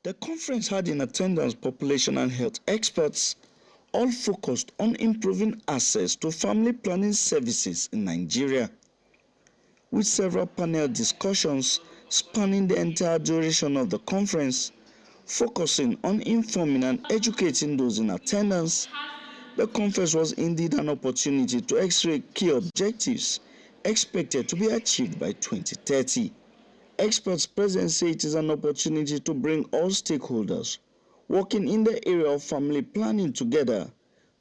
The conference had in attendance population and health experts, all focused on improving access to family planning services in Nigeria, with several panel discussions spanning the entire duration of the conference, focusing on informing and educating those in attendance. The conference was indeed an opportunity to x-ray key objectives expected to be achieved by 2030. Experts present say it is an opportunity to bring all stakeholders working in the area of family planning together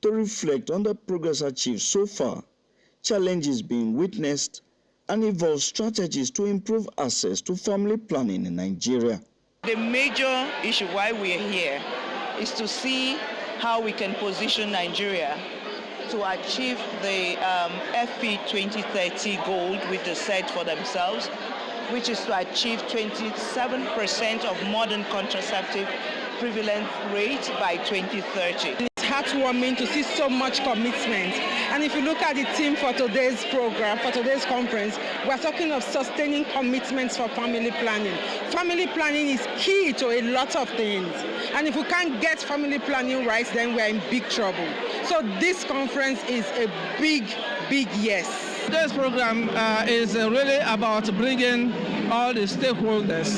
to reflect on the progress achieved so far, challenges being witnessed, and evolve strategies to improve access to family planning in Nigeria. The major issue why we are here is to see how we can position Nigeria to achieve the FP 2030 goal which they set for themselves, which is to achieve 27% of modern contraceptive prevalence rate by 2030. It's heartwarming to see so much commitment. And if you look at the theme for today's program, for today's conference, we're talking of sustaining commitments for family planning. Family planning is key to a lot of things. And if we can't get family planning right, then we're in big trouble. So this conference is a big, big yes. Today's program is really about bringing all the stakeholders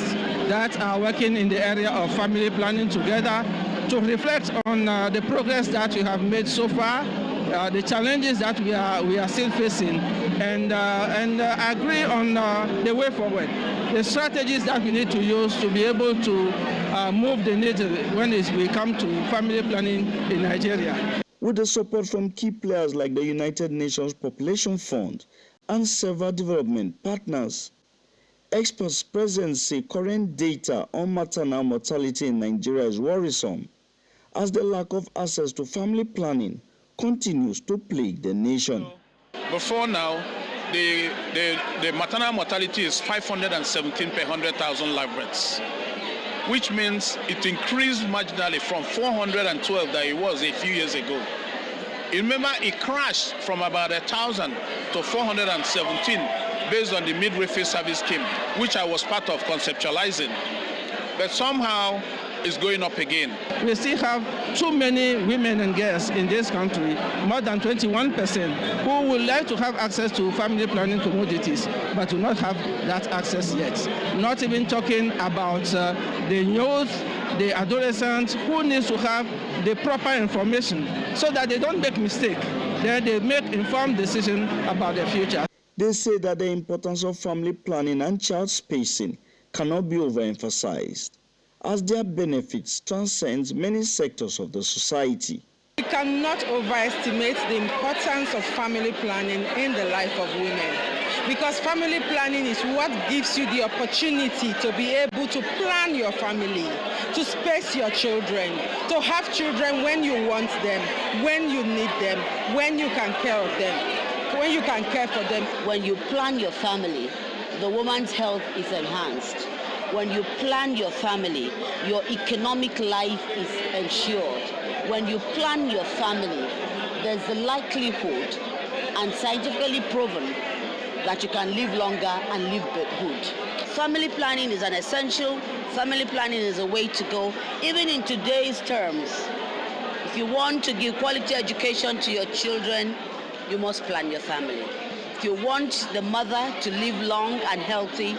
that are working in the area of family planning together to reflect on the progress that we have made so far, the challenges that we are still facing, and agree on the way forward, the strategies that we need to use to be able to move the needle when we come to family planning in Nigeria. With the support from key players like the United Nations Population Fund and several development partners, experts present say current data on maternal mortality in Nigeria is worrisome, as the lack of access to family planning continues to plague the nation. Before now, the maternal mortality is 517 per 100,000 live births, which means it increased marginally from 412 that it was a few years ago. Remember, it crashed from about 1,000 to 417 based on the midwifery service scheme, which I was part of conceptualizing. But somehow it's going up again. We still have too many women and girls in this country, more than 21%, who would like to have access to family planning commodities, but do not have that access yet. Not even talking about the youth, the adolescents, who needs to have the proper information so that they don't make mistakes. Then they make informed decisions about their future. They say that the importance of family planning and child spacing cannot be overemphasized, as their benefits transcend many sectors of the society. We cannot overestimate the importance of family planning in the life of women, because family planning is what gives you the opportunity to be able to plan your family, to space your children, to have children when you want them, when you need them, when you can care of them, when you can care for them. When you plan your family, the woman's health is enhanced. When you plan your family, your economic life is ensured. When you plan your family, there's the likelihood and scientifically proven that you can live longer and live good. Family planning is an essential. Family planning is a way to go. Even in today's terms, if you want to give quality education to your children, you must plan your family. If you want the mother to live long and healthy,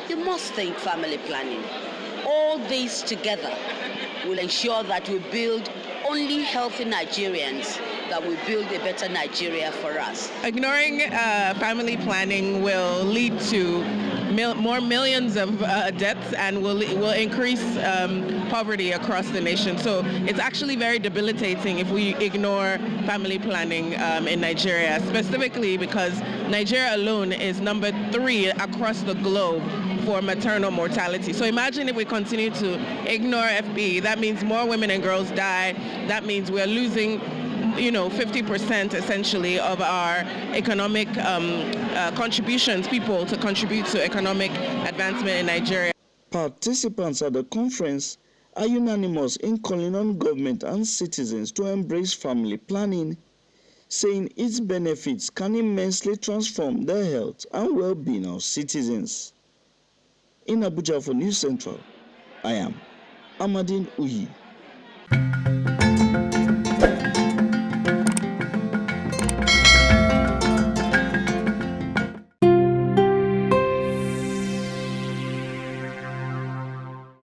you must think family planning. All these together will ensure that we build only healthy Nigerians, that will build a better Nigeria for us. Ignoring family planning will lead to more millions of deaths and will increase poverty across the nation. So it's actually very debilitating if we ignore family planning in Nigeria, specifically because Nigeria alone is number 3 across the globe for maternal mortality. So imagine if we continue to ignore FP, that means more women and girls die. That means we're losing 50% essentially of our economic contributions, people to contribute to economic advancement in Nigeria. Participants at the conference are unanimous in calling on government and citizens to embrace family planning, saying its benefits can immensely transform the health and well-being of citizens. In Abuja for News Central, I am Amadin Uyi.